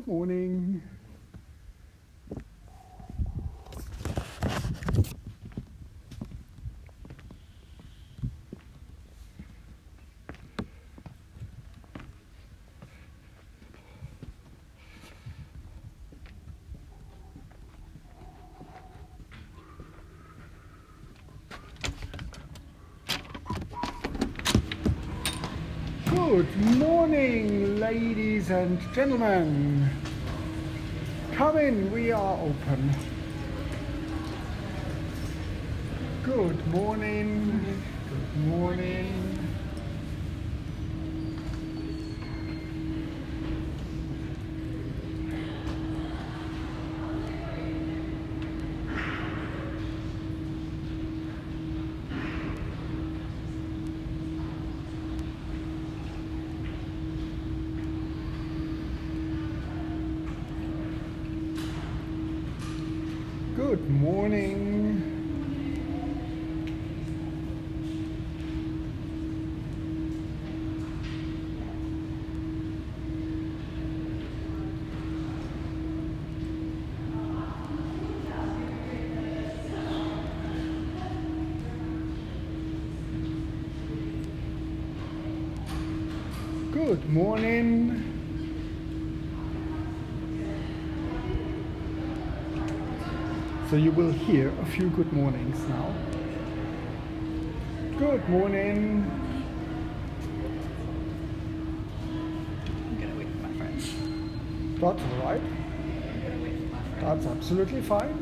Good morning. Good morning, ladies and gentlemen. Come in, we are open. Good morning. Good morning. Good morning. Good morning. So you will hear a few good mornings now. Good morning. I'm gonna wait for my friends. That's all right. I'm gonna wait for my friends. That's absolutely fine.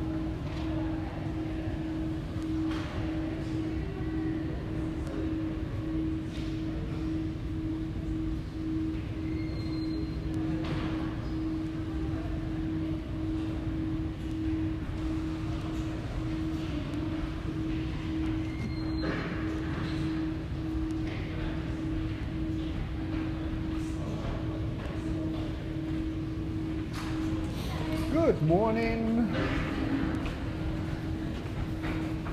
Good morning.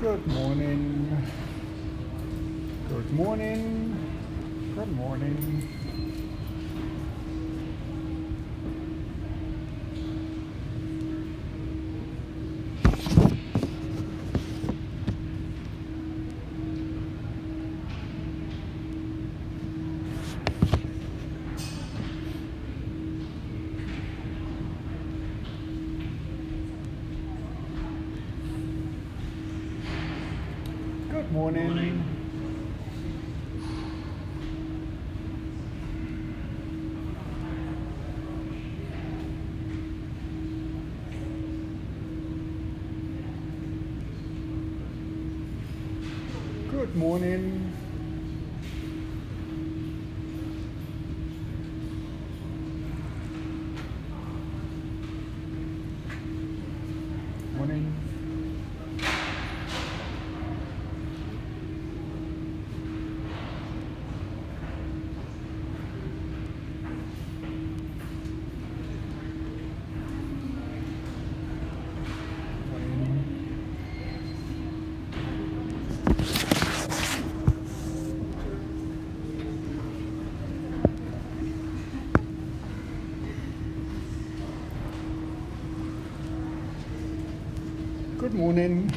Good morning. Good morning. Good morning. Good morning. Good morning. Morning. Good morning.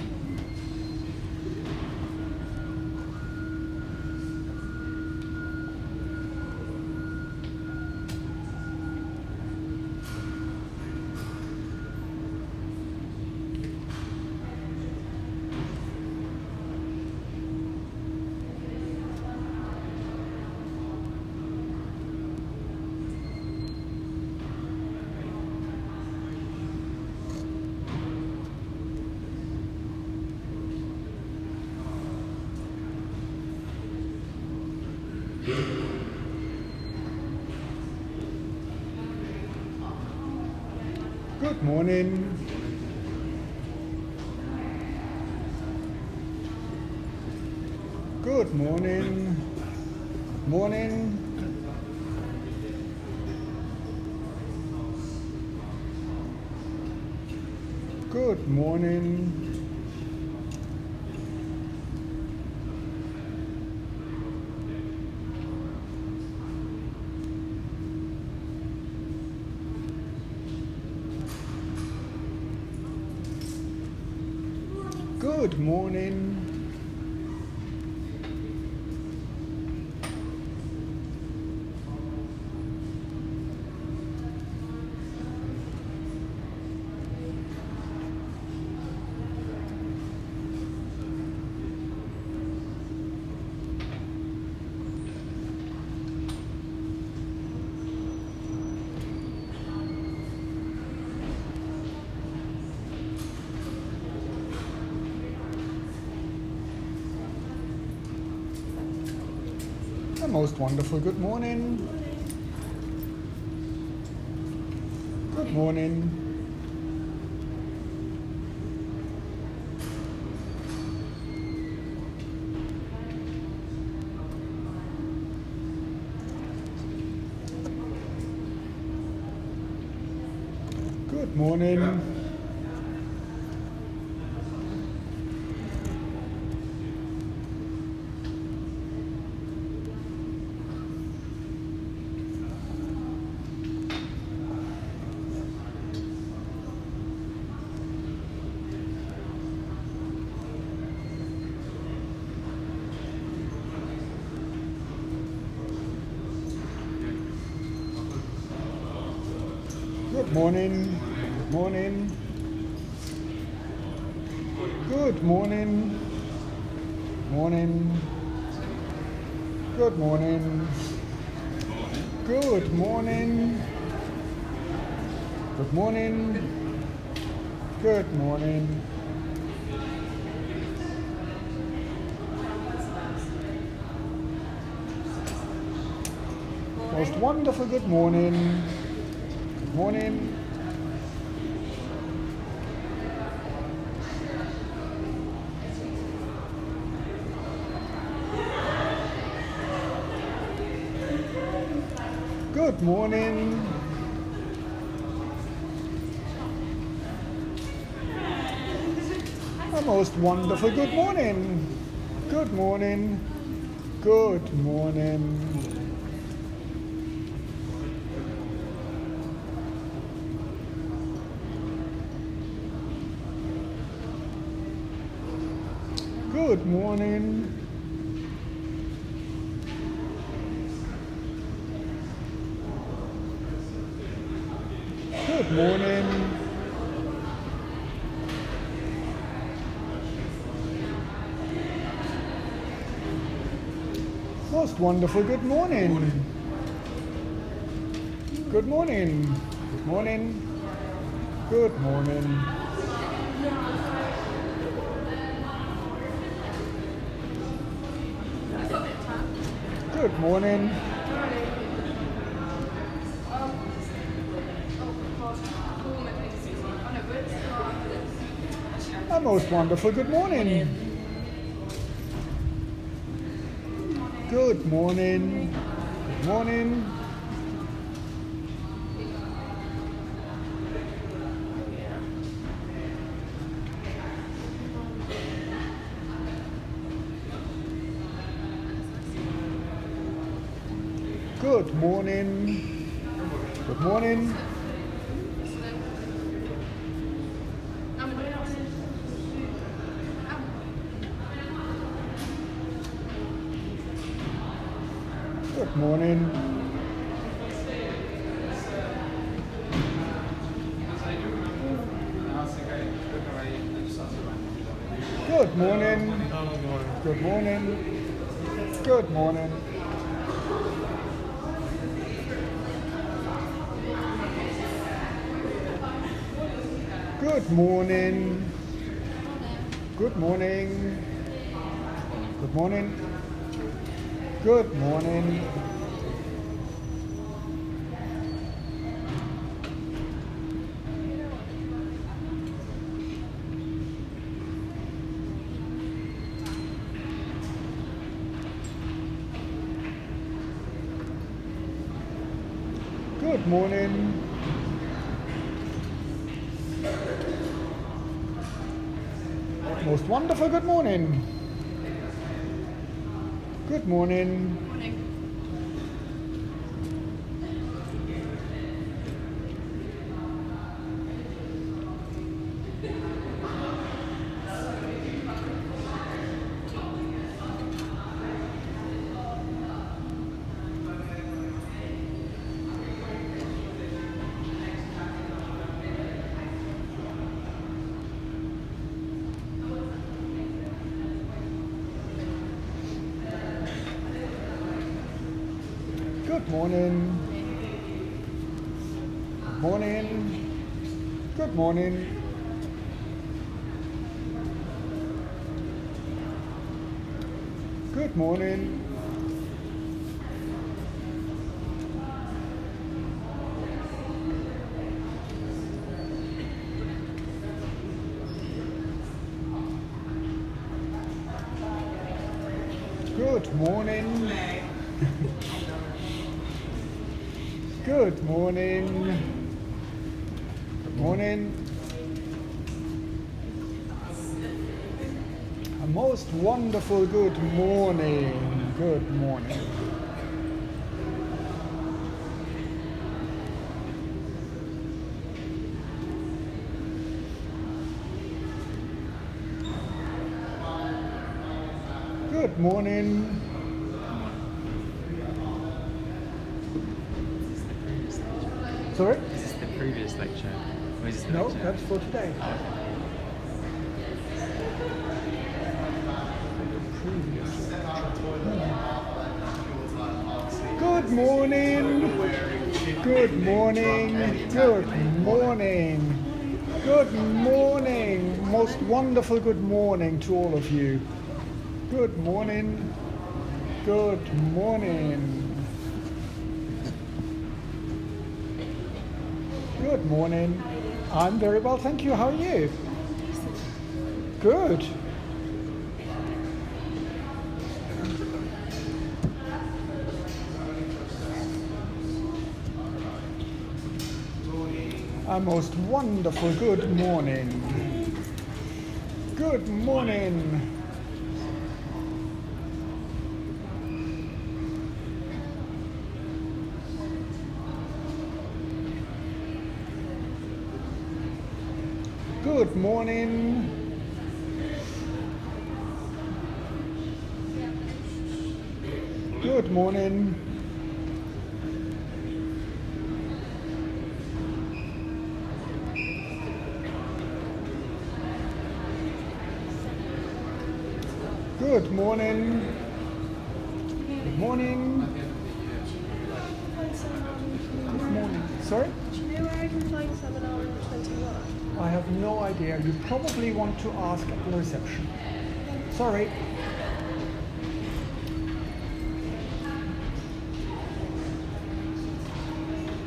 Good morning. Good morning. Morning. Good morning. Good morning. A most wonderful good morning. Good morning. Good morning. Good morning. Good morning. Good morning. Morning. Good morning. Good morning. Good morning. Good morning. Most wonderful good morning. Good morning. Good morning. A most wonderful good morning. Good morning. Good morning. Good morning. Good morning. Most wonderful good morning. Good morning. Good morning. Good morning. Good morning. A most wonderful good morning. Good morning. Good morning. Good morning. Good morning. Good morning. Good morning. Good morning. Good morning. Good morning. Good morning. Good morning. Good morning. Good morning. Most wonderful good morning. Good morning. morning. Good morning. Good morning. Good morning. Good morning. Good morning. Good morning. A most wonderful good morning. Good morning. Good morning. Sorry? Is this the previous lecture? Or is this the No, lecture? that's for today. Oh, Good morning. Good morning. Good morning. Good morning. Most wonderful good morning to all of you. Good morning. Good morning. Good morning. I'm very well, thank you. How are you? Good. A most wonderful good morning. Good morning. Good morning. Good morning. Good morning. Good morning. Good morning. Sorry? Do you know where I can find seminar 21? I have no idea. You probably want to ask at the reception. Sorry.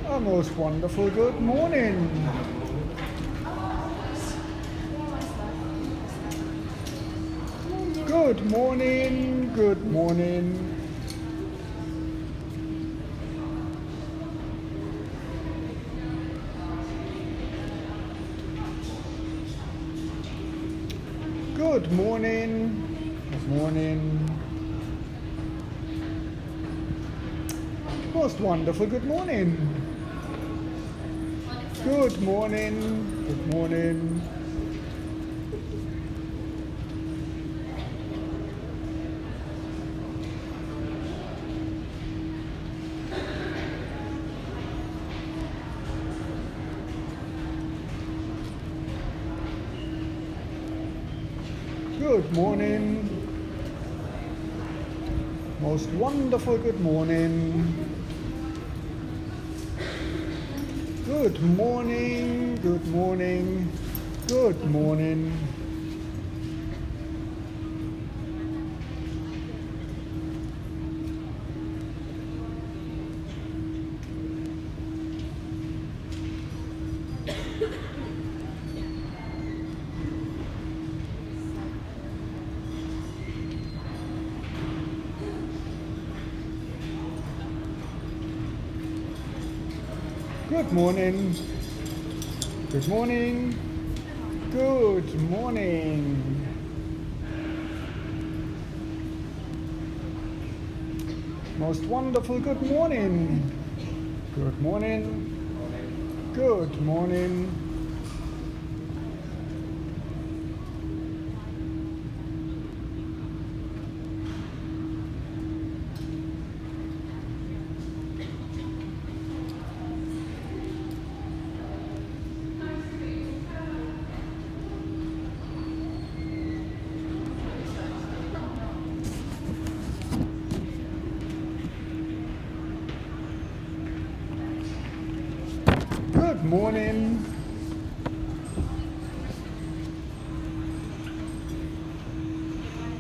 A most wonderful good morning. Good morning. Good morning. Good morning. Good morning. Most wonderful good morning. Good morning. Good morning. Good morning. Most wonderful good morning. Good morning. Good morning. Good morning. Good morning. Good morning. Good morning. Most wonderful good morning. Good morning. Good morning. Good morning.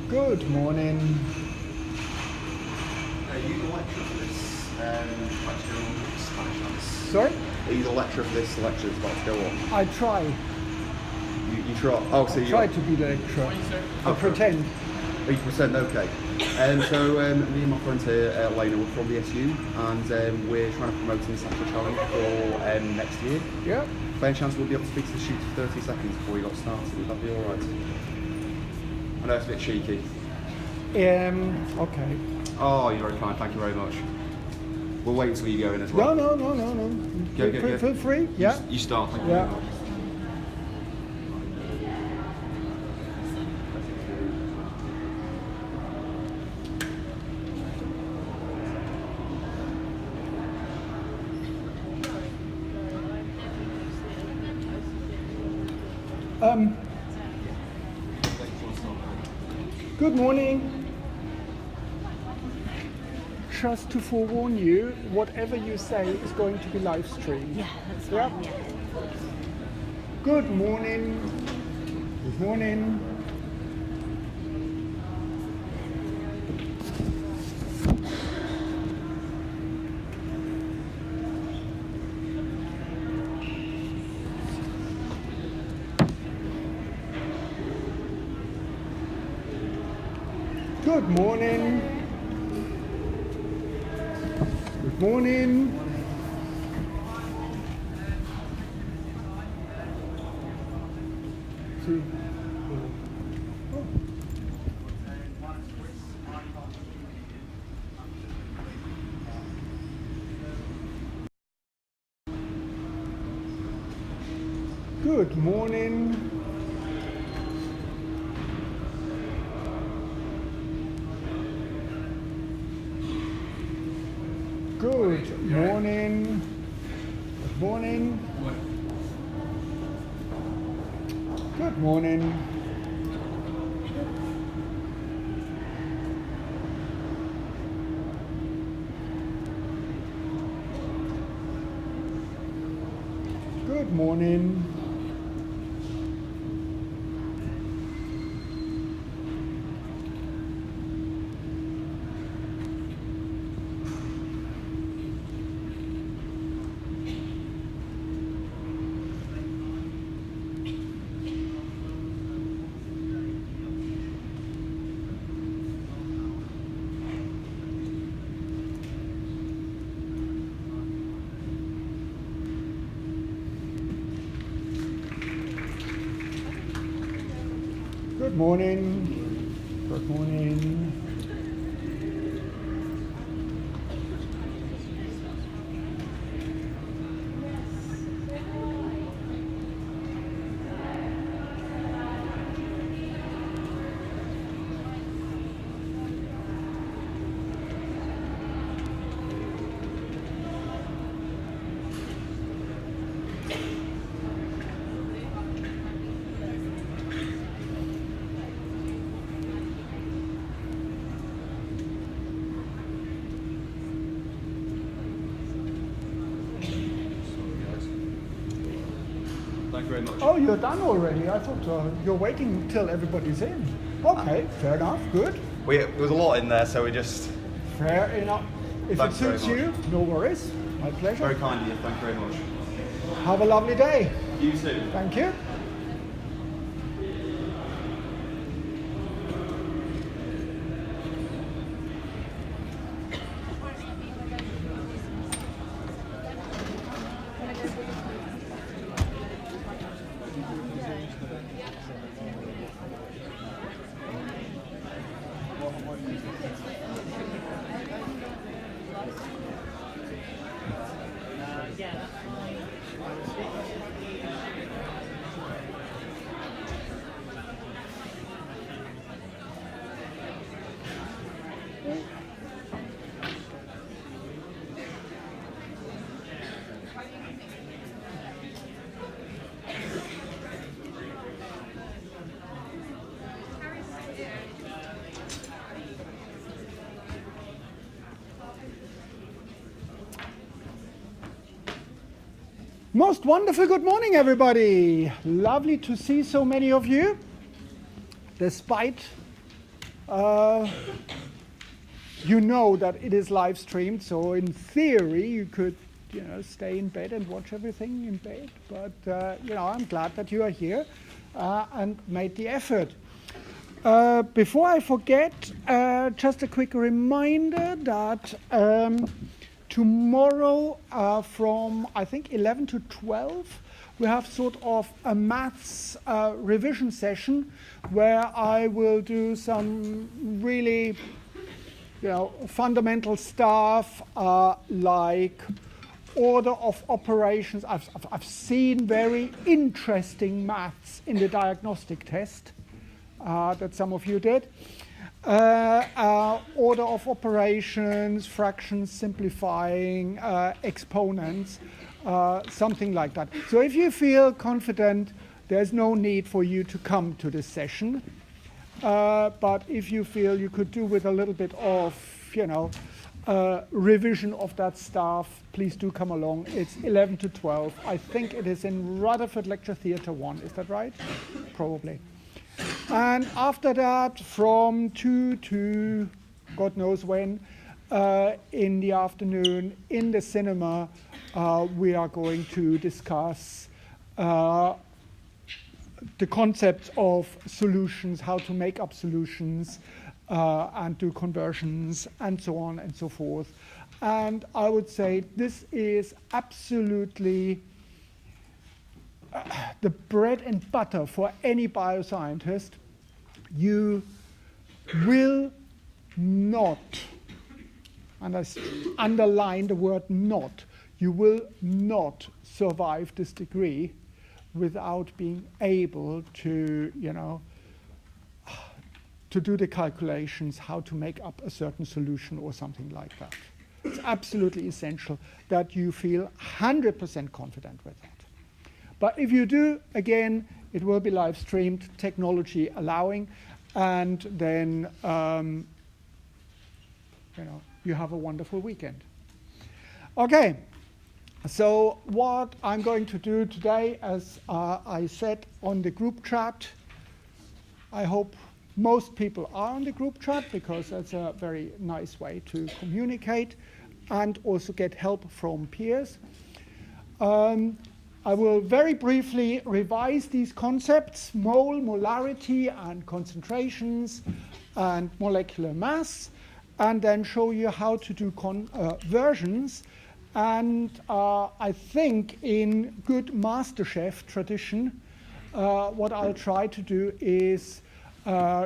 Good morning. Are you the lecturer for this lecture on Spanish on this? Sorry? Are you the lecturer for this lecture that's about to go on? I try. You try? Oh, so I you try to be the lecturer. I pretend. Oh, you pretend, okay. So me and my friend here, Lena, we're from the SU, and we're trying to promote this national challenge for next year. Yeah. By any chance we'll be able to speak to the shoot for 30 seconds before we got started? Would that be alright? I know it's a bit cheeky. Okay. Oh, you're very kind, thank you very much. We'll wait until you go in as well. No. Go. Feel free. Yeah. You start, thank you Yeah. very much. Good morning. Just to forewarn you, whatever you say is going to be live streamed. Yeah, that's fine. Yeah. Good morning. Good morning. Good morning. Good morning. Good morning. Good morning. Good morning. Good morning. Good morning. Good morning. Good morning. Thank you very much. Oh, you're done already. I thought you're waiting till everybody's in. Okay, fair enough. Good. There was a lot in there, so we just... Fair enough. If Thanks it suits very you, much. no worries. My pleasure. Very kind of you, thank you very much. Have a lovely day. You too. Thank you. Most wonderful good morning, everybody. Lovely to see so many of you, despite you know that it is live streamed, so in theory you could stay in bed and watch everything in bed, but I'm glad that you are here and made the effort. Before I forget, just a quick reminder that tomorrow from, I think, 11 to 12, we have sort of a maths revision session where I will do some really fundamental stuff like order of operations. I've seen very interesting maths in the diagnostic test that some of you did. Order of operations, fractions, simplifying, exponents, something like that. So if you feel confident, there's no need for you to come to this session. But if you feel you could do with a little bit of, revision of that stuff, please do come along. It's 11 to 12. I think it is in Rutherford Lecture Theatre 1. Is that right? Probably. And after that, from 2 to God knows when, in the afternoon, in the cinema, we are going to discuss the concepts of solutions, how to make up solutions, and do conversions, and so on and so forth. And I would say this is absolutely the bread and butter for any bioscientist. You will not, and I underline the word not, you will not survive this degree without being able to, to do the calculations, how to make up a certain solution or something like that. It's absolutely essential that you feel 100% confident with that. But if you do, again, it will be live streamed, technology allowing, and then you have a wonderful weekend. Okay, so what I'm going to do today, as I said on the group chat, I hope most people are on the group chat because that's a very nice way to communicate and also get help from peers. I will very briefly revise these concepts, mole, molarity, and concentrations, and molecular mass, and then show you how to do conversions. And I think in good MasterChef tradition, what I'll try to do is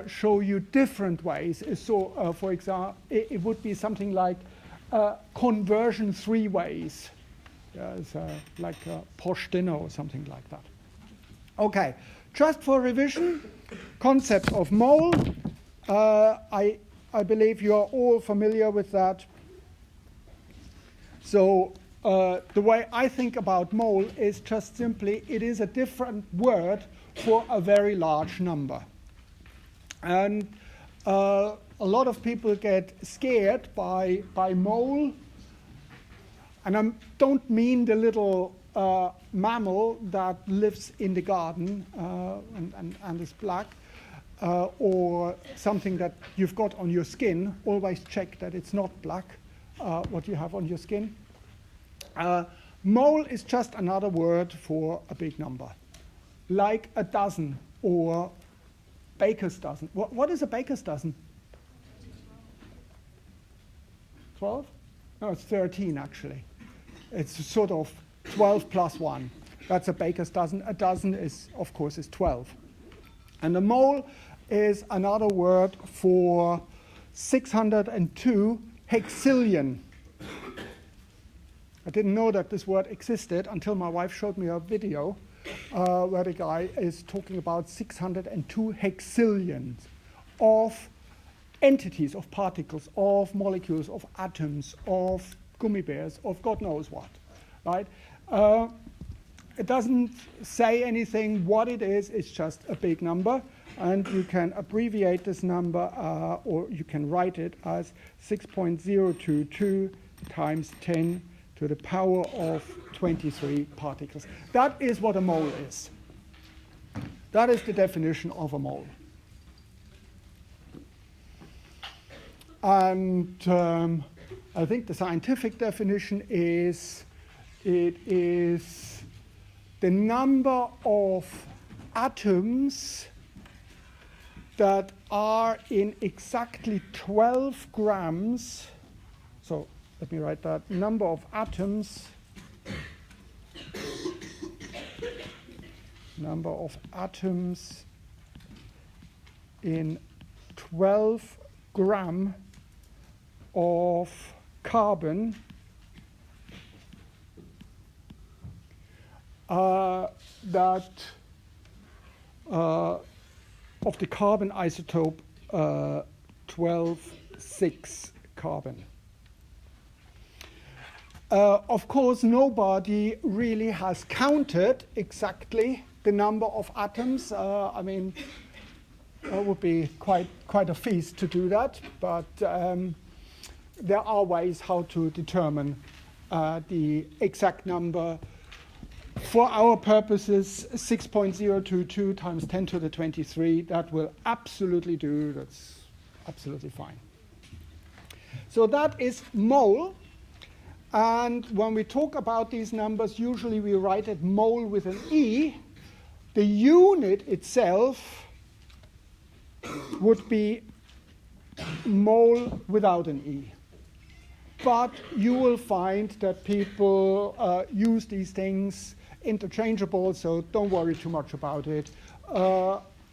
show you different ways. So, for example, it would be something like conversion 3 ways. It's like a posh dinner or something like that. Okay, just for revision, concept of mole. I believe you are all familiar with that. So the way I think about mole is just simply it is a different word for a very large number. And a lot of people get scared by mole. And I don't mean the little mammal that lives in the garden and is black, or something that you've got on your skin. Always check that it's not black, what you have on your skin. Mole is just another word for a big number, like a dozen or baker's dozen. What is a baker's dozen? 12? No, it's 13 actually. It's sort of 12 plus 1. That's a baker's dozen. A dozen is, of course, is 12. And a mole is another word for 602 hexillion. I didn't know that this word existed until my wife showed me a video where the guy is talking about 602 hexillions of entities, of particles, of molecules, of atoms, of gummy bears, of God knows what, right? It doesn't say anything what it is, it's just a big number, and you can abbreviate this number, or you can write it as 6.022 times 10 to the power of 23 particles. That is what a mole is. That is the definition of a mole. And I think the scientific definition is it is the number of atoms that are in exactly 12 grams. So let me write that. Number of atoms. Number of atoms in 12 gram of carbon of the carbon isotope 12,6 carbon. Of course, nobody really has counted exactly the number of atoms. I mean, it would be quite a feast to do that, but there are ways how to determine the exact number. For our purposes, 6.022 times 10 to the 23, that will absolutely do. That's absolutely fine. So that is mole. And when we talk about these numbers, usually we write it mole with an E. The unit itself would be mole without an E. But you will find that people use these things interchangeable, so don't worry too much about it.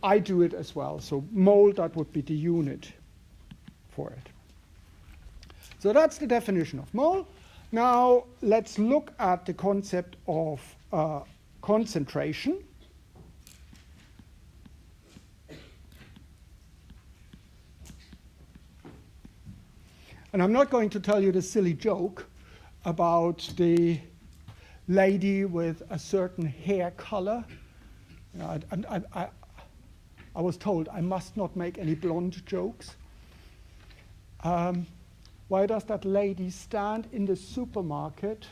I do it as well. So mole, that would be the unit for it. So that's the definition of mole. Now let's look at the concept of concentration. And I'm not going to tell you the silly joke about the lady with a certain hair color. I was told I must not make any blonde jokes. Why does that lady stand in the supermarket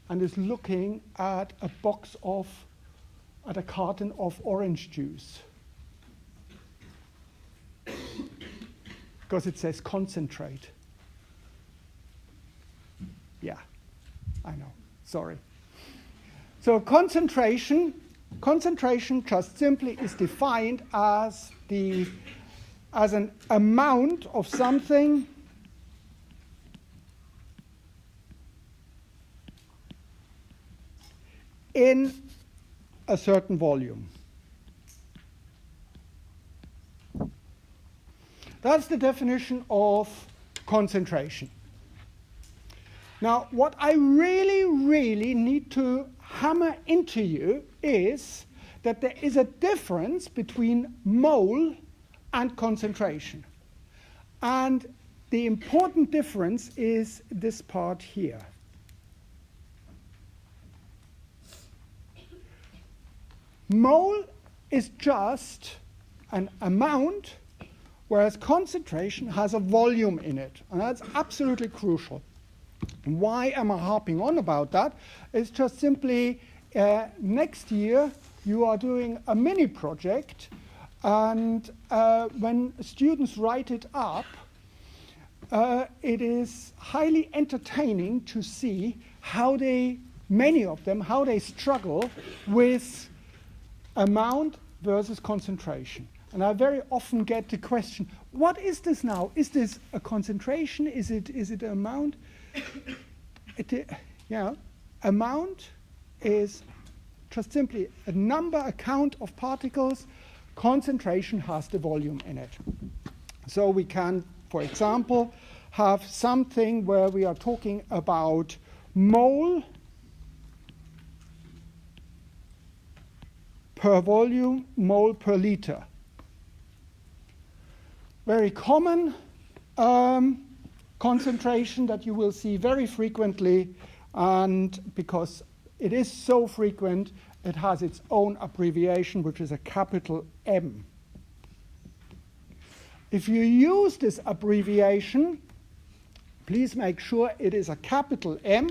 and is looking at a carton of orange juice? Because it says concentrate. Yeah, I know, sorry. So concentration just simply is defined as an amount of something in a certain volume. That's the definition of concentration. Now, what I really, really need to hammer into you is that there is a difference between mole and concentration. And the important difference is this part here. Mole is just an amount, whereas concentration has a volume in it. And that's absolutely crucial. Why am I harping on about that? It's just simply next year you are doing a mini project, and when students write it up, it is highly entertaining to see how many of them struggle with amount versus concentration. And I very often get the question, what is this now? Is this a concentration? Is it an amount? Amount is just simply a count of particles. Concentration has the volume in it. So we can, for example, have something where we are talking about mole per volume, mole per liter. Very common concentration that you will see very frequently, and because it is so frequent, it has its own abbreviation, which is a capital M. If you use this abbreviation, please make sure it is a capital M,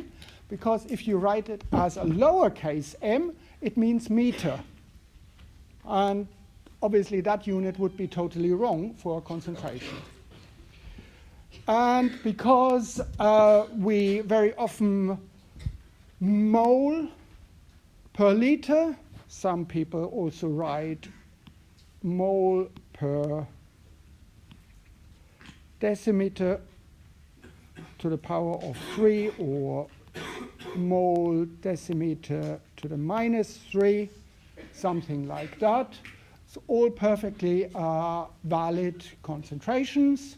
because if you write it as a lowercase m, it means meter. And obviously that unit would be totally wrong for concentration. And because we very often mole per liter, some people also write mole per decimeter to the power of 3 or mole decimeter to the minus 3, something like that. So all perfectly valid concentrations,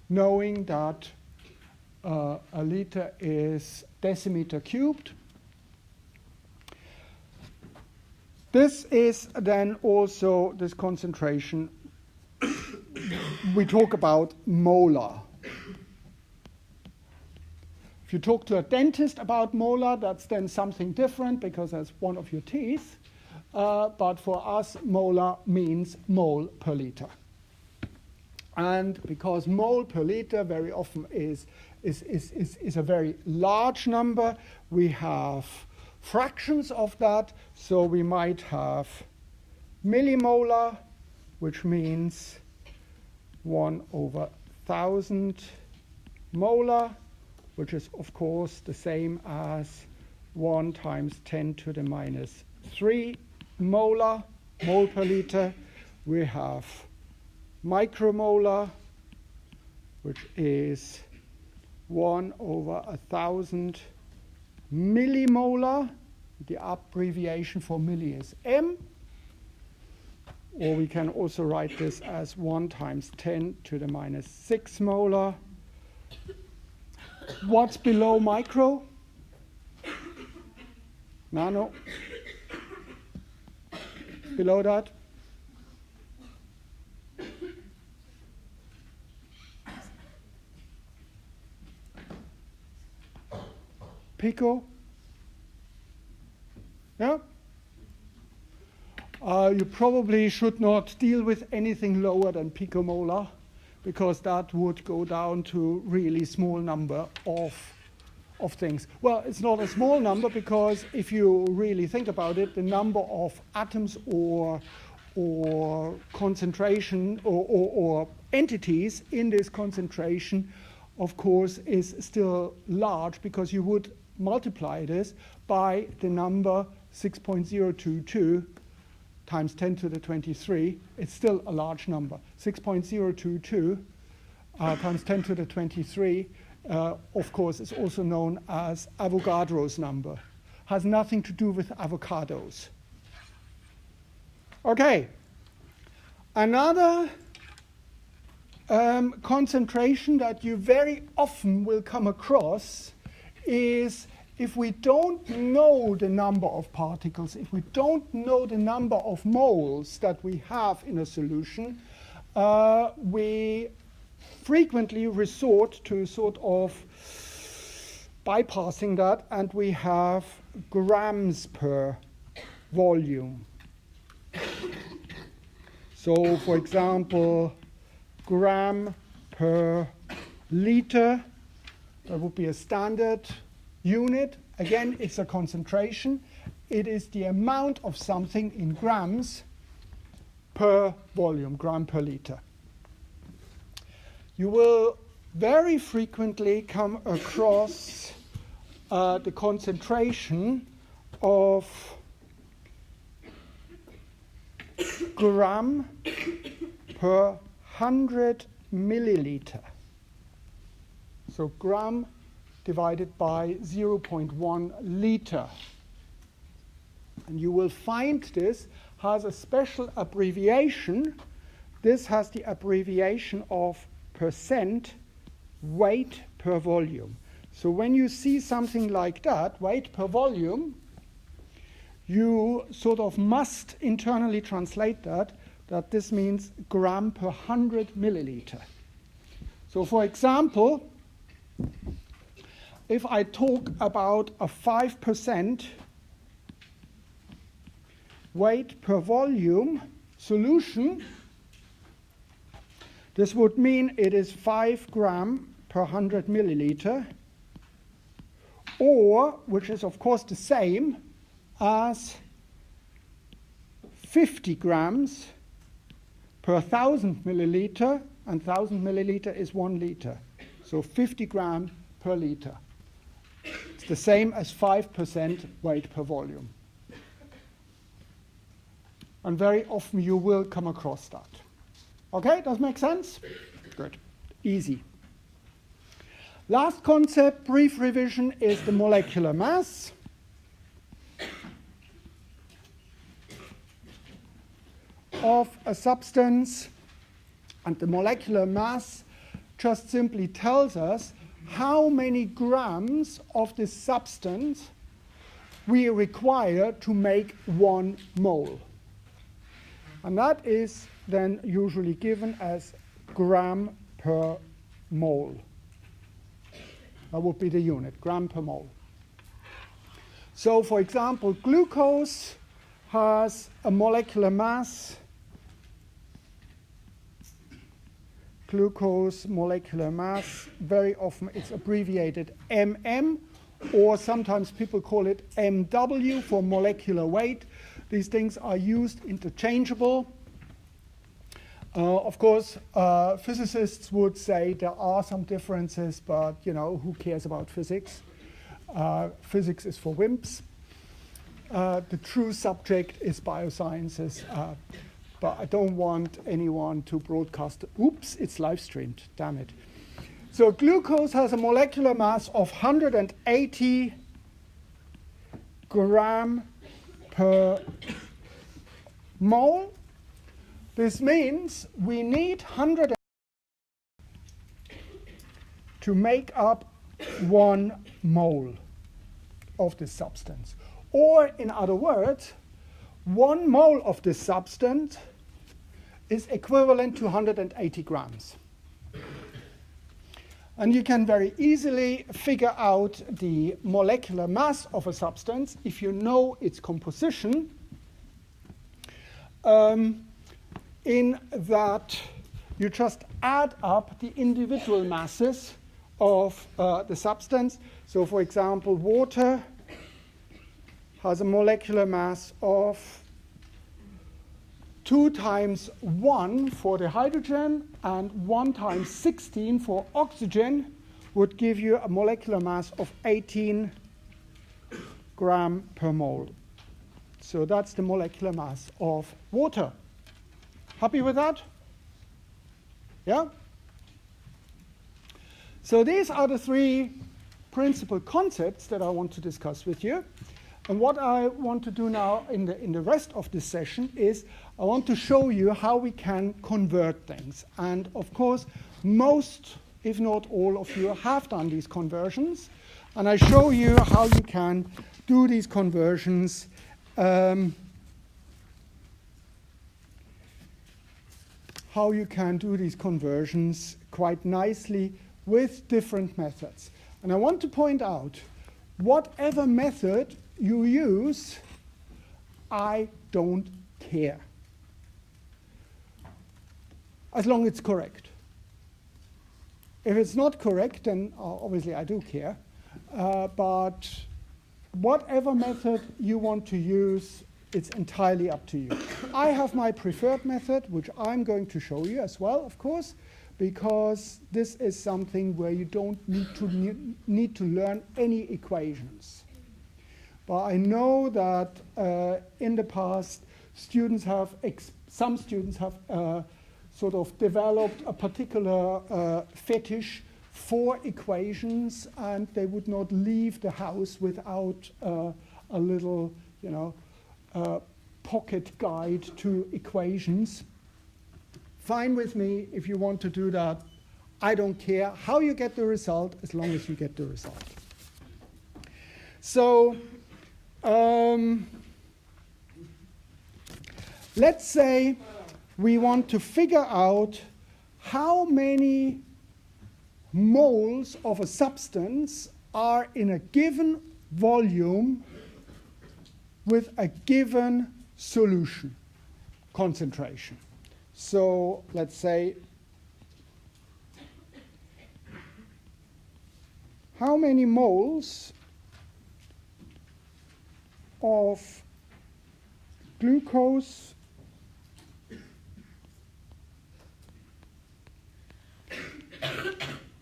knowing that a liter is decimeter cubed. This is then also this concentration. We talk about molar. If you talk to a dentist about molar, that's then something different because that's one of your teeth. But for us, molar means mole per liter. And because mole per liter very often is a very large number, we have fractions of that. So we might have millimolar, which means 1/1000 molar, which is of course the same as 1 times 10 to the minus 3 molar, mole per liter. We have micromolar, which is 1/1000 millimolar. The abbreviation for milli is m. Or we can also write this as 1 times 10 to the minus 6 molar. What's below micro? Nano? Below that? Pico? Yeah? You probably should not deal with anything lower than picomolar, because that would go down to really small number of things. Well, it's not a small number, because if you really think about it, the number of atoms or concentration or entities in this concentration, of course, is still large, because you would multiply this by the number 6.022 times 10 to the 23. It's still a large number. 6.022 times 10 to the 23, of course, is also known as Avogadro's number. Has nothing to do with avocados. Okay. Another concentration that you very often will come across is if we don't know the number of particles, if we don't know the number of moles that we have in a solution, we frequently resort to sort of bypassing that, and we have grams per volume. So, for example, gram per liter, that would be a standard unit. Again, it's a concentration. It is the amount of something in grams per volume, gram per liter. You will very frequently come across the concentration of gram per 100 milliliter. So gram divided by 0.1 liter. And you will find this has a special abbreviation. This has the abbreviation of percent weight per volume. So when you see something like that, weight per volume, you sort of must internally translate that this means gram per 100 milliliter. So for example, if I talk about a 5% weight per volume solution, this would mean it is 5 gram per 100 milliliter, or which is of course the same as 50 grams per 1,000 milliliter, and 1,000 milliliter is 1 liter. So 50 gram per liter. It's the same as 5% weight per volume. And very often you will come across that. Okay, does make sense? Good. Easy. Last concept, brief revision, is the molecular mass. Of a substance, and the molecular mass just simply tells us how many grams of this substance we require to make 1 mole. And that is then usually given as gram per mole. That would be the unit, gram per mole. So for example, glucose has a molecular mass. Glucose molecular mass, very often it's abbreviated MM, or sometimes people call it MW for molecular weight. These things are used interchangeable. Of course, physicists would say there are some differences, but who cares about physics? Physics is for wimps. The true subject is biosciences. But I don't want anyone to broadcast. Oops, it's live streamed, damn it. So glucose has a molecular mass of 180 gram per mole. This means we need 100 to make up 1 mole of this substance. Or in other words, 1 mole of this substance is equivalent to 180 grams. And you can very easily figure out the molecular mass of a substance if you know its composition, in that you just add up the individual masses of the substance. So for example, water has a molecular mass of 2 times 1 for the hydrogen and 1 times 16 for oxygen would give you a molecular mass of 18 gram per mole. So that's the molecular mass of water. Happy with that? Yeah? So these are the 3 principal concepts that I want to discuss with you. And what I want to do now in the rest of this session is I want to show you how we can convert things. And of course, most, if not all of you, have done these conversions. And I show you how you can do these conversions quite nicely with different methods. And I want to point out, whatever method you use, I don't care, as long as it's correct. If it's not correct, then obviously I do care. But whatever method you want to use, it's entirely up to you. I have my preferred method, which I'm going to show you as well, of course, because this is something where you don't need to learn any equations. But I know that in the past, some students have sort of developed a particular fetish for equations, and they would not leave the house without a little, pocket guide to equations. Fine with me if you want to do that. I don't care how you get the result, as long as you get the result. So let's say we want to figure out how many moles of a substance are in a given volume with a given solution concentration. So let's say how many moles of glucose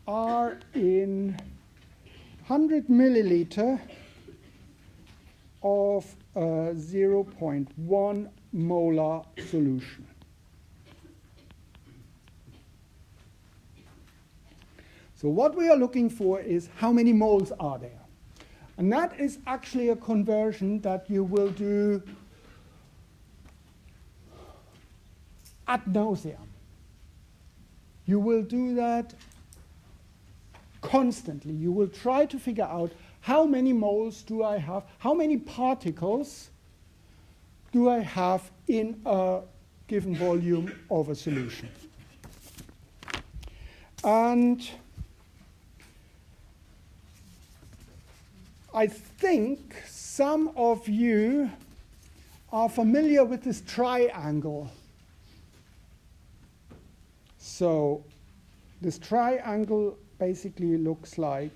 are in 100 milliliter of a 0.1 molar solution. So what we are looking for is how many moles are there. And that is actually a conversion that you will do ad nauseam. You will do that constantly. You will try to figure out how many moles do I have, how many particles do I have in a given volume of a solution. And I think some of you are familiar with this triangle. So this triangle basically looks like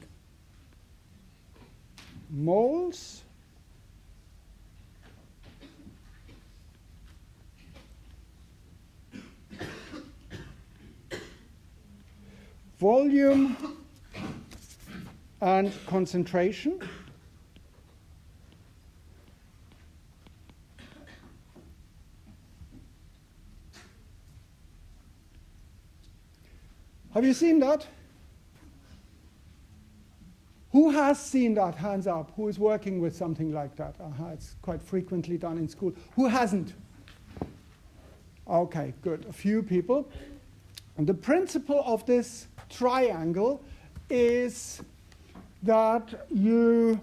moles volume and concentration. Have you seen that? Who has seen that? Hands up. Who is working with something like that? It's quite frequently done in school. Who hasn't? Okay, good. A few people. And the principle of this triangle is that you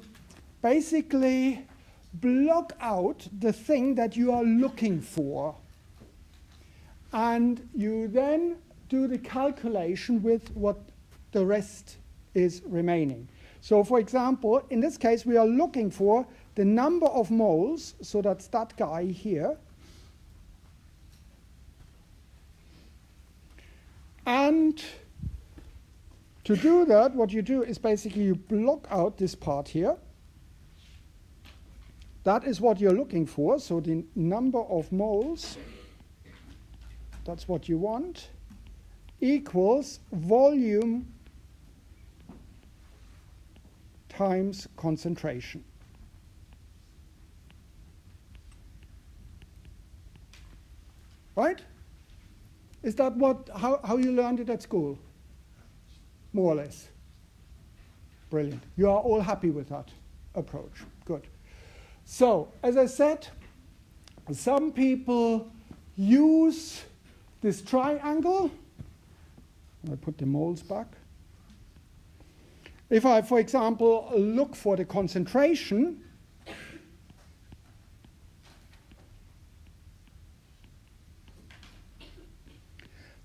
basically block out the thing that you are looking for. And you then do the calculation with what the rest is remaining. So for example, in this case, we are looking for the number of moles, so that's that guy here. And to do that, what you do is basically you block out this part here. That is what you're looking for, so the number of moles, that's what you want, equals volume times concentration. Right? Is that how you learned it at school? More or less. Brilliant. You are all happy with that approach. Good. So, as I said, some people use this triangle. I put the moles back. If I, for example, look for the concentration,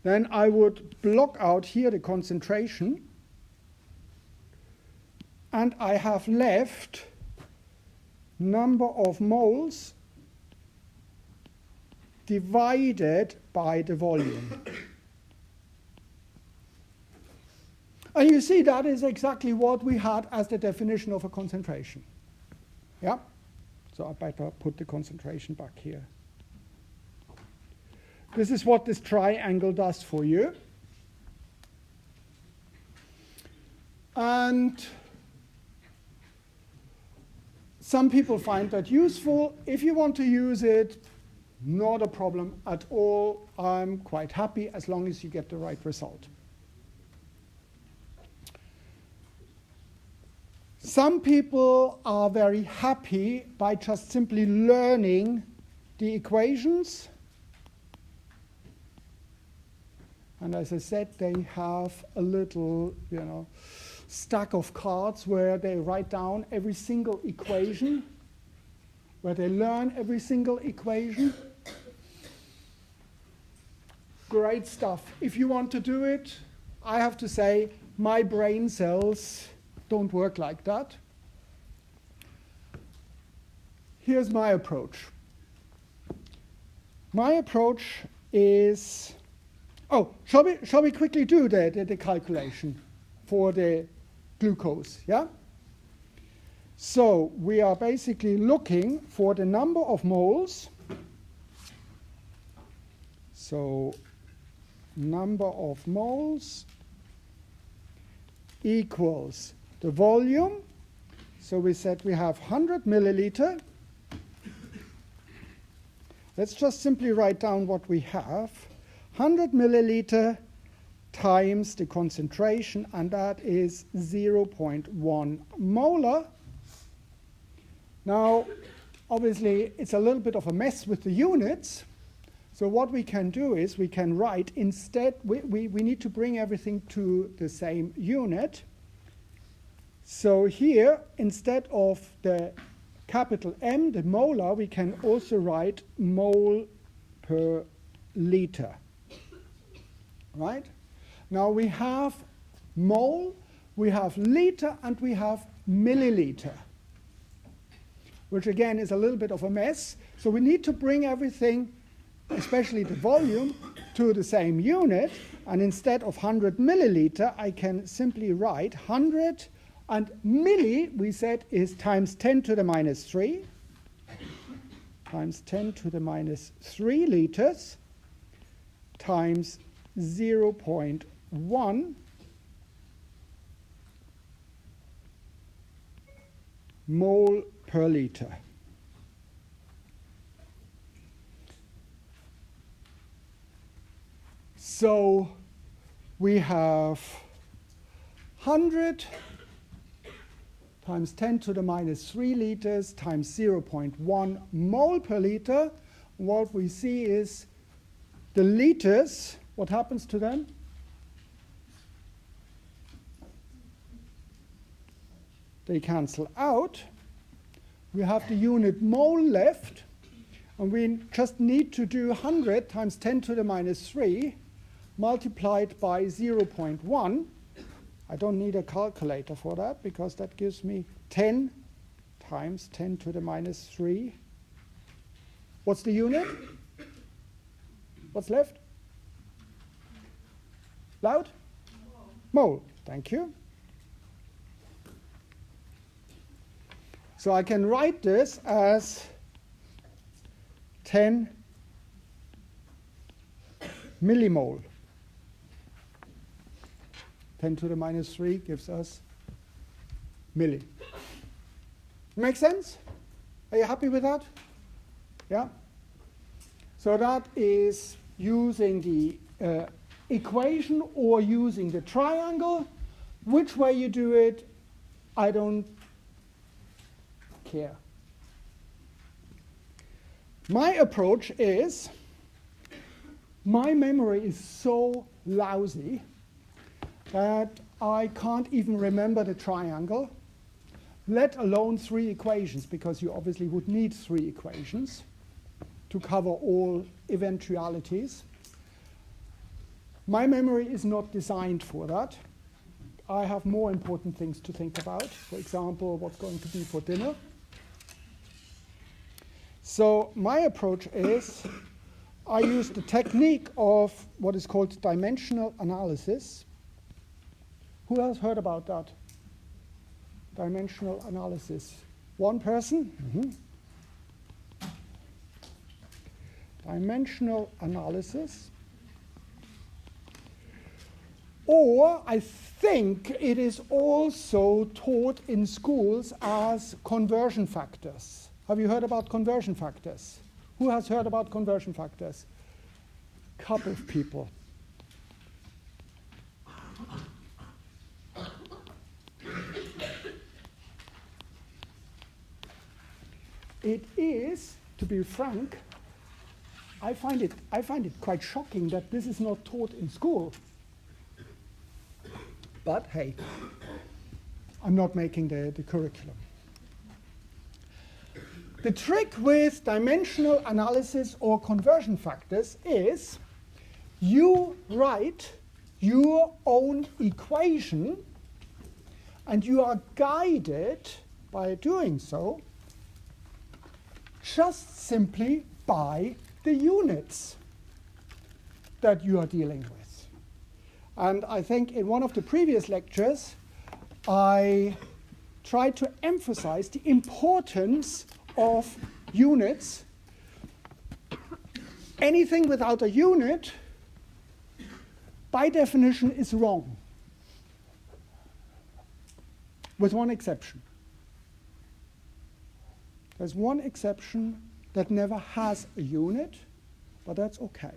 then I would block out here the concentration, and I have left number of moles divided by the volume. And you see that is exactly what we had as the definition of a concentration. Yeah? So I better put the concentration back here. This is what this triangle does for you. And some people find that useful. If you want to use it, not a problem at all. I'm quite happy as long as you get the right result. Some people are very happy by just simply learning the equations. And as I said, they have a little, stack of cards where they write down every single equation, where they learn every single equation. Great stuff. If you want to do it, I have to say, my brain cells don't work like that. Here's my approach. My approach is, shall we quickly do the calculation for the glucose, yeah? So we are basically looking for the number of moles. So number of moles equals the volume. So we said we have 100 milliliter. Let's just simply write down what we have. 100 milliliter times the concentration, and that is 0.1 molar. Now, obviously, it's a little bit of a mess with the units. So what we can do is we can write instead, we need to bring everything to the same unit. So here, instead of the capital M, the molar, we can also write mole per liter. Right? Now we have mole, we have liter, and we have milliliter, which again is a little bit of a mess. So we need to bring everything, especially the volume, to the same unit. And instead of 100 milliliter, I can simply write 100, and milli, we said, is times 10 to the minus 3, times 10 to the minus 3 liters, times 0.1 mole per liter. So we have 100 times 10 to the minus 3 liters times 0.1 mole per liter. What we see is the liters, what happens to them? They cancel out. We have the unit mole left, and we just need to do 100 times 10 to the minus 3 multiplied by 0.1. I don't need a calculator for that, because that gives me 10 times 10 to the minus 3. What's the unit? What's left? Loud? Mole. Thank you. So I can write this as 10 millimole. 10 to the minus 3 gives us milli. Make sense? Are you happy with that? Yeah? So that is using the equation or using the triangle. Which way you do it, I don't care. My approach is, my memory is so lousy that I can't even remember the triangle, let alone 3 equations, because you obviously would need 3 equations to cover all eventualities. My memory is not designed for that. I have more important things to think about. For example, what's going to be for dinner. So my approach is, I use the technique of what is called dimensional analysis. Who has heard about that? Dimensional analysis. One person? Mm-hmm. Dimensional analysis. Or I think it is also taught in schools as conversion factors. Have you heard about conversion factors? Who has heard about conversion factors? A couple of people. It is, to be frank, I find it quite shocking that this is not taught in school. But hey, I'm not making the curriculum. The trick with dimensional analysis or conversion factors is you write your own equation, and you are guided by doing so just simply by the units that you are dealing with. And I think in one of the previous lectures, I try to emphasize the importance of units. Anything without a unit, by definition, is wrong, with one exception. There's one exception that never has a unit, but that's okay.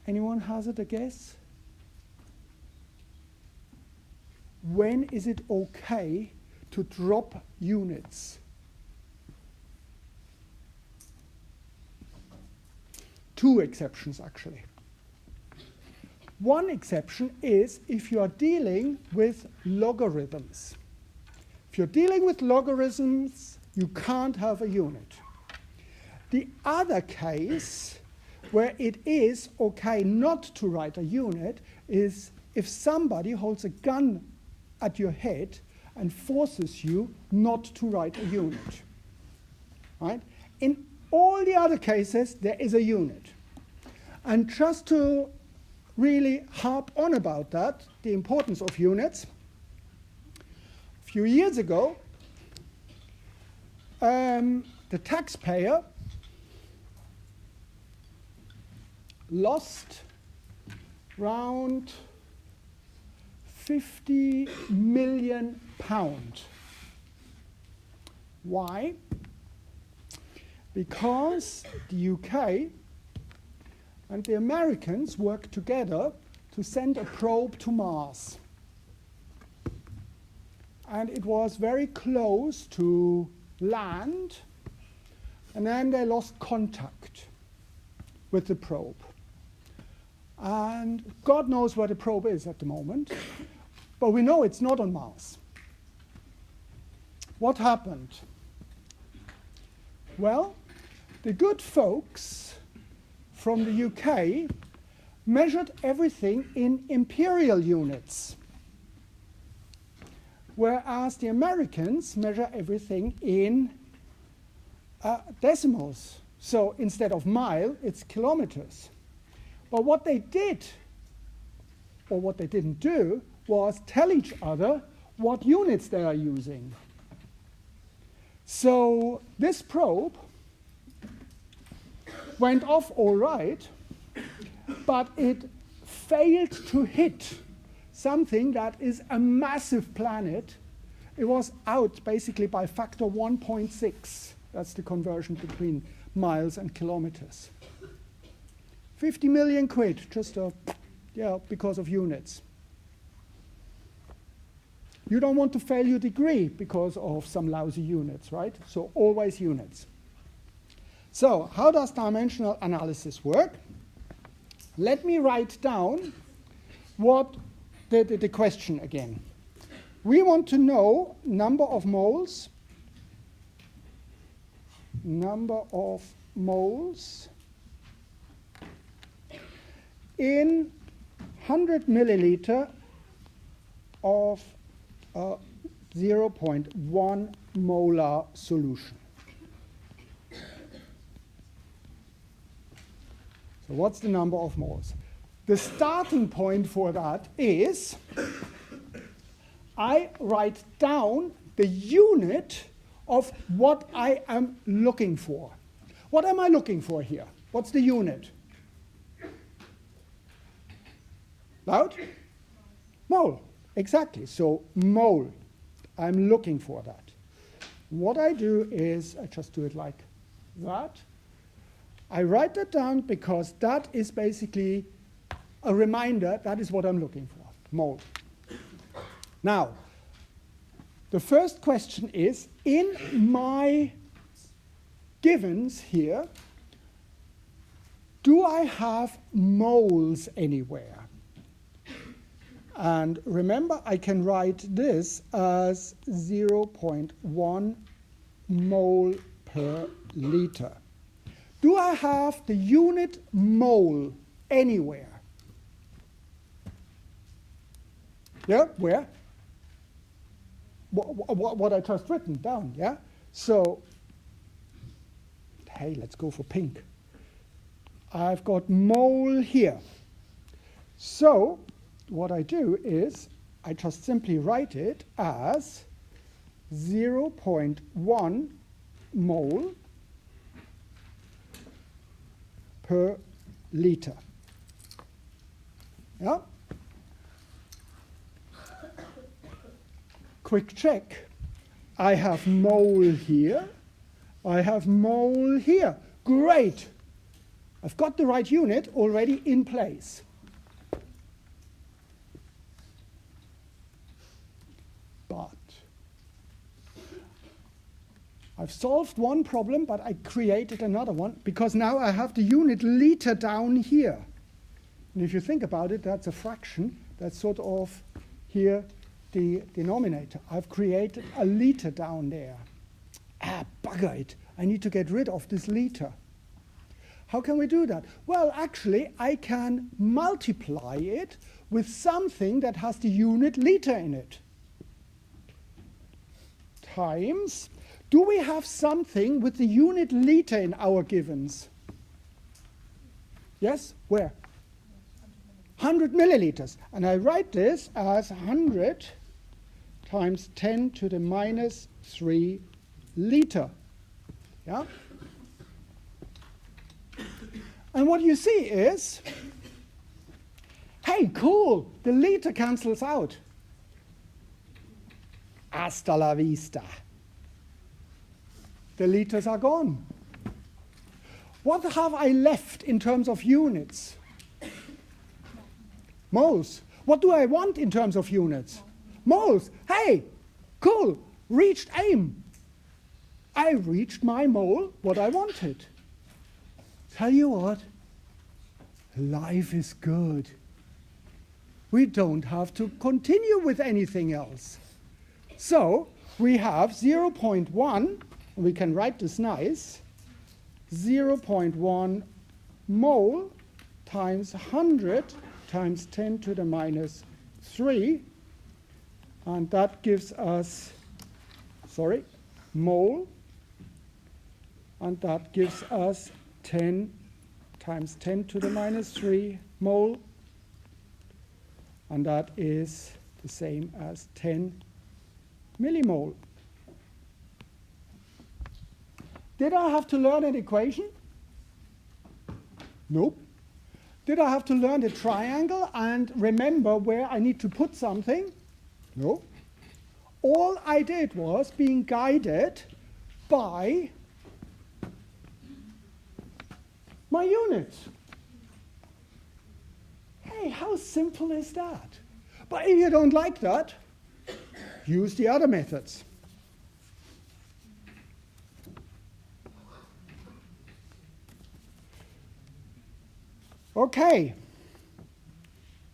Anyone hazard a guess? When is it okay to drop units? Two exceptions, actually. One exception is if you are dealing with logarithms. If you're dealing with logarithms, you can't have a unit. The other case where it is okay not to write a unit is if somebody holds a gun at your head and forces you not to write a unit. Right? In all the other cases, there is a unit. And just to really harp on about that, the importance of units, a few years ago, the taxpayer lost around £50 million. Why? Because the UK and the Americans worked together to send a probe to Mars. And it was very close to land, and then they lost contact with the probe. And God knows where the probe is at the moment, but we know it's not on Mars. What happened? Well, the good folks from the UK measured everything in imperial units, whereas the Americans measure everything in decimals. So instead of mile, it's kilometers. But what they did, or what they didn't do, was tell each other what units they are using. So this probe went off all right, but it failed to hit something that is a massive planet. It was out basically by factor 1.6. That's the conversion between miles and kilometers. 50 million quid, just because of units. You don't want to fail your degree because of some lousy units, right? So always units. So how does dimensional analysis work? Let me write down what the question again. We want to know number of moles in 100 milliliter of 0.1 molar solution. So what's the number of moles? The starting point for that is I write down the unit of what I am looking for. What am I looking for here? What's the unit? Loud? Mole. Exactly. So mole. I'm looking for that. What I do is I just do it like that. I write that down because that is basically a reminder that is what I'm looking for, mole. Now, the first question is, in my givens here, do I have moles anywhere? And remember, I can write this as 0.1 mole per liter. Do I have the unit mole anywhere? Yeah, where? What I just written down, yeah? So, hey, let's go for pink. I've got mole here. So, what I do is I just simply write it as 0.1 mole per liter. Yeah? Quick check. I have mole here. I have mole here. Great. I've got the right unit already in place. But I've solved one problem, but I created another one because now I have the unit liter down here. And if you think about it, that's a fraction. That's sort of here the denominator. I've created a liter down there. Ah, bugger it. I need to get rid of this liter. How can we do that? Well, actually, I can multiply it with something that has the unit liter in it. Times. Do we have something with the unit liter in our givens? Yes? Where? 100 milliliters. And I write this as 100 times 10 to the minus 3 liter. Yeah? And what you see is, hey, cool, the liter cancels out. Hasta la vista. The liters are gone. What have I left in terms of units? Moles. What do I want in terms of units? Moles. Hey, cool, reached aim. I reached my mole, what I wanted. Tell you what, life is good. We don't have to continue with anything else. So we have 0.1, we can write this nice, 0.1 mole times 100 times 10 to the minus 3, and that gives us, mole, and that gives us 10 times 10 to the minus 3 mole, and that is the same as 10 millimole. Did I have to learn an equation? Nope. Did I have to learn the triangle and remember where I need to put something? No. All I did was being guided by my units. Hey, how simple is that? But if you don't like that, use the other methods. Okay,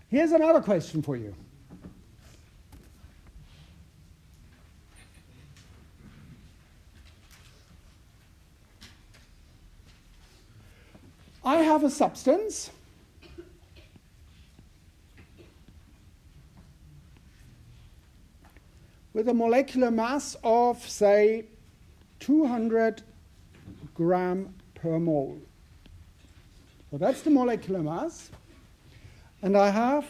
here's another question for you. I have a substance with a molecular mass of, say, 200 gram per mole. So that's the molecular mass. And I have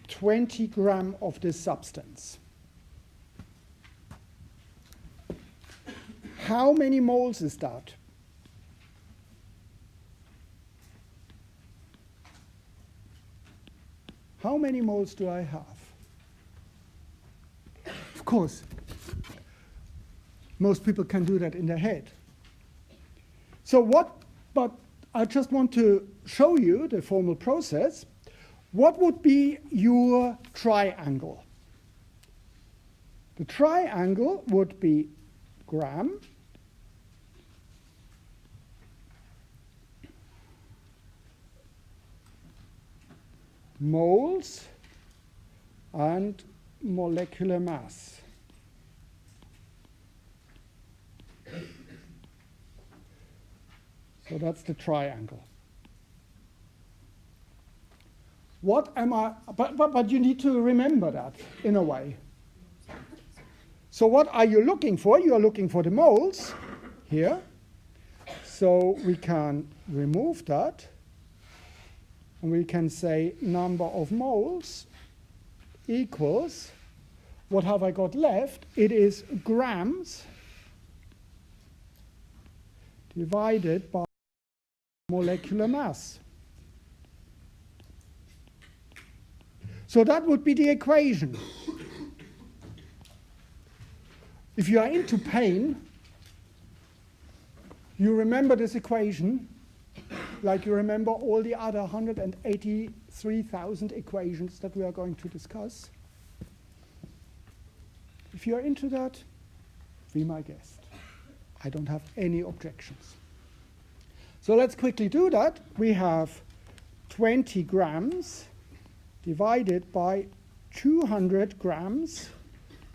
20 gram of this substance. How many moles is that? How many moles do I have? Of course, most people can do that in their head. So but I just want to show you the formal process. What would be your triangle? The triangle would be gram, moles, and molecular mass. So that's the triangle. What am I, but you need to remember that in a way. So what are you looking for? You are looking for the moles here. So we can remove that. And we can say number of moles equals, what have I got left? It is grams divided by molecular mass. So that would be the equation. If you are into pain, you remember this equation like you remember all the other 183,000 equations that we are going to discuss. If you are into that, be my guest. I don't have any objections. So let's quickly do that. We have 20 grams divided by 200 grams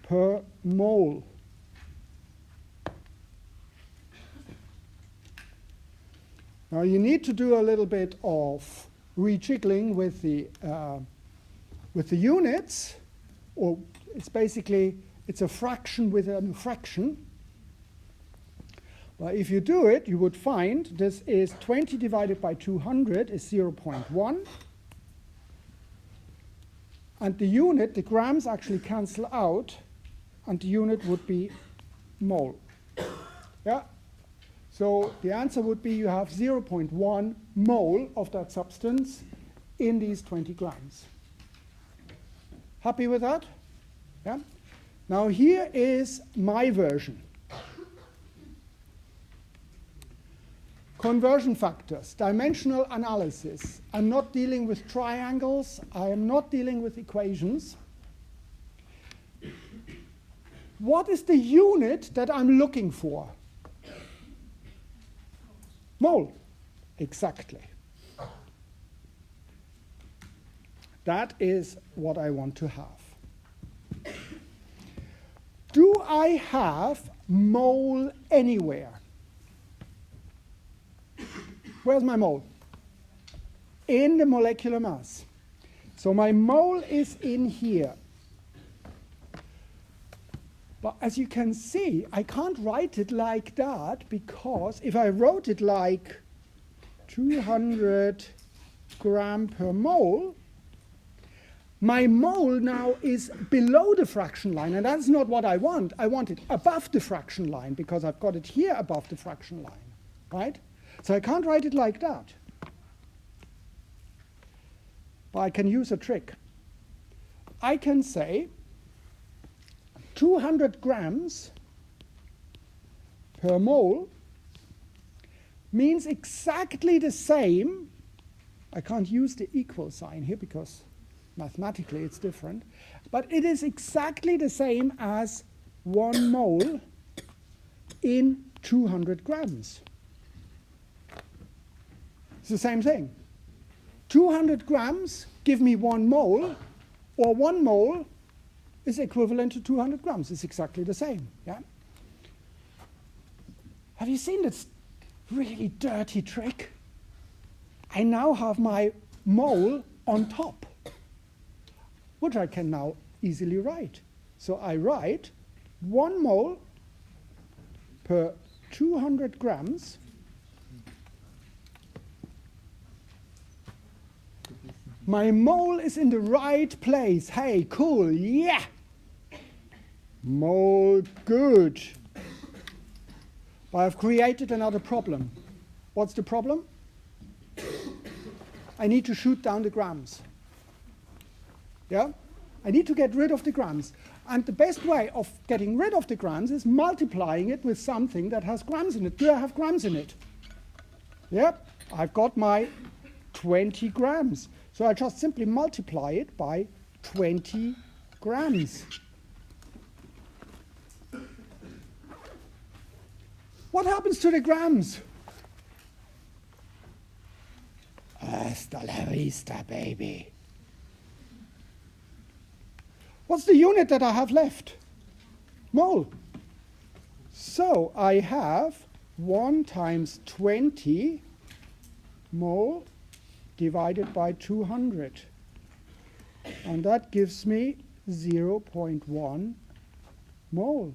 per mole. Now you need to do a little bit of rejiggling with the units, or it's basically it's a fraction with a fraction. Well, if you do it, you would find this is 20 divided by 200 is 0.1. And the unit, the grams actually cancel out, and the unit would be mole. Yeah? So the answer would be you have 0.1 mole of that substance in these 20 grams. Happy with that? Yeah? Now here is my version. Conversion factors, dimensional analysis. I'm not dealing with triangles. I am not dealing with equations. What is the unit that I'm looking for? Mole. Exactly. That is what I want to have. Do I have mole anywhere? Where's my mole? In the molecular mass. So my mole is in here. But as you can see, I can't write it like that, because if I wrote it like 200 gram per mole, my mole now is below the fraction line, and that's not what I want. I want it above the fraction line, because I've got it here above the fraction line, right? So I can't write it like that. But I can use a trick. I can say 200 grams per mole means exactly the same. I can't use the equal sign here because mathematically it's different. But it is exactly the same as 1 mole in 200 grams. It's the same thing. 200 grams give me 1 mole, or 1 mole is equivalent to 200 grams. It's exactly the same. Yeah? Have you seen this really dirty trick? I now have my mole on top, which I can now easily write. So I write 1 mole per 200 grams My mole is in the right place. Hey, cool, yeah! Mole, good. But I've created another problem. What's the problem? I need to shoot down the grams. Yeah? I need to get rid of the grams. And the best way of getting rid of the grams is multiplying it with something that has grams in it. Do I have grams in it? Yep, I've got my 20 grams. So I just simply multiply it by 20 grams. What happens to the grams? Hasta la vista, baby. What's the unit that I have left? Mole. So I have 1 times 20 mole divided by 200. And that gives me 0.1 mole.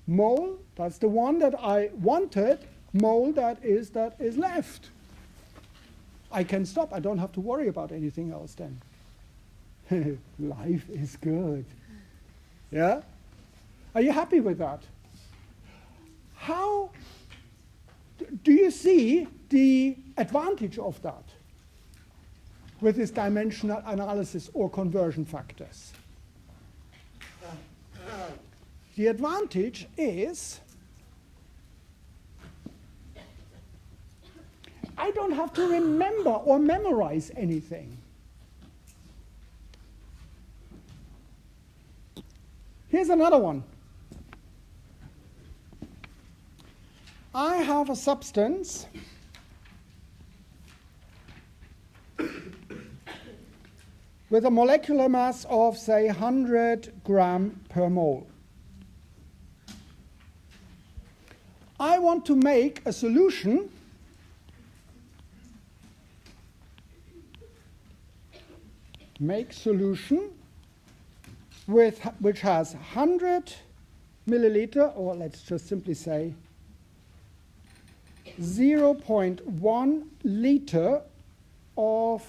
Mole, that's the one that I wanted. Mole, that is left. I can stop. I don't have to worry about anything else then. Life is good. Yeah? Are you happy with that? How do you see the advantage of that with this dimensional analysis or conversion factors? The advantage is I don't have to remember or memorize anything. Here's another one. I have a substance with a molecular mass of, say, 100 gram per mole. I want to make a solution which has 100 milliliter, or let's just simply say 0.1 liter of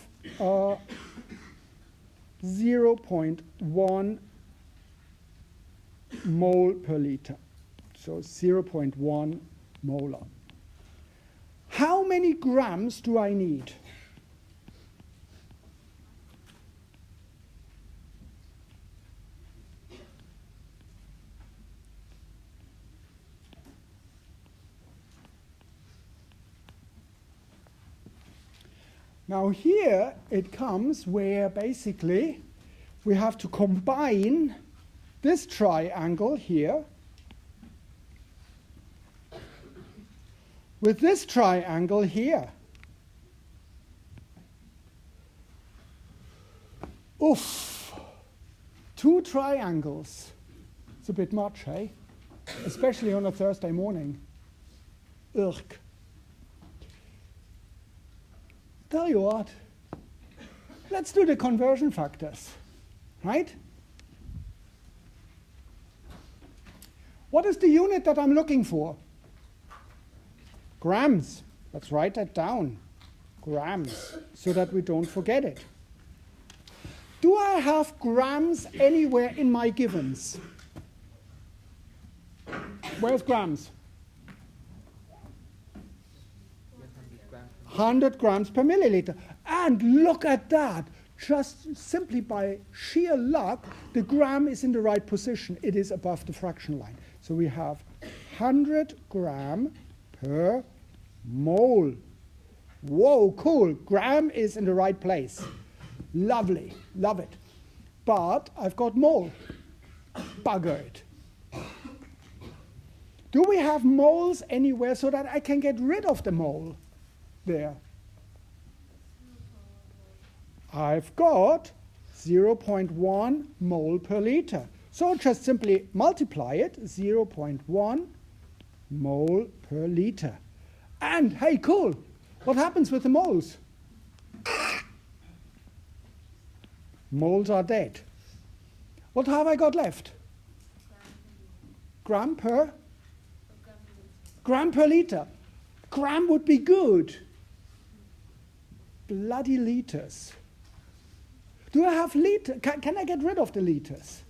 0.1 mole per liter. So 0.1 molar. How many grams do I need? Now here it comes where basically we have to combine this triangle here with this triangle here. Oof! 2 triangles. It's a bit much, hey? Especially on a Thursday morning. Ugh. Tell you what, let's do the conversion factors, right? What is the unit that I'm looking for? Grams. Let's write that down. Grams, so that we don't forget it. Do I have grams anywhere in my givens? Where's grams? 100 grams per milliliter. And look at that. Just simply by sheer luck, the gram is in the right position. It is above the fraction line. So we have 100 gram per mole. Whoa, cool. Gram is in the right place. Lovely. Love it. But I've got mole. Bugger it. Do we have moles anywhere so that I can get rid of the mole? There. I've got 0.1 mole per liter. So just simply multiply it, 0.1 mole per liter. And hey, cool, what happens with the moles? Moles are dead. What have I got left? Gram per liter. Gram would be good. Bloody liters. Do I have liters? Can I get rid of the liters?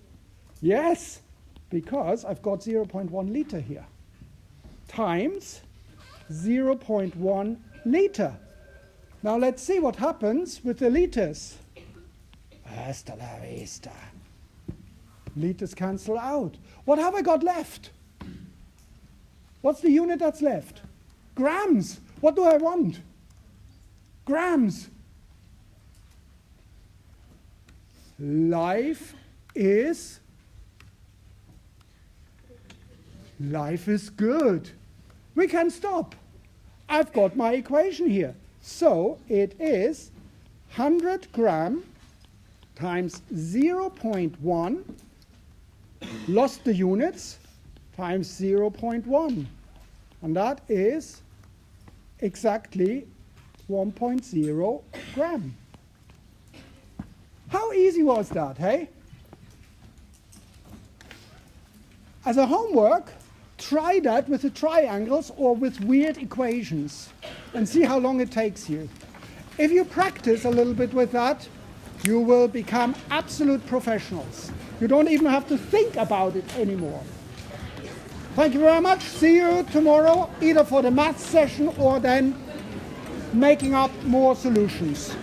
Yes, because I've got 0.1 liter here. Times 0.1 liter. Now let's see what happens with the liters. Hasta la vista. Liters cancel out. What have I got left? What's the unit that's left? Grams. What do I want? Grams. Life is good. We can stop. I've got my equation here. So it is 100 gram times 0.1, lost the units, times 0.1. And that is exactly 1.0 gram. How easy was that, hey? As a homework, try that with the triangles or with weird equations and see how long it takes you. If you practice a little bit with that, you will become absolute professionals. You don't even have to think about it anymore. Thank you very much. See you tomorrow, either for the math session or then making up more solutions.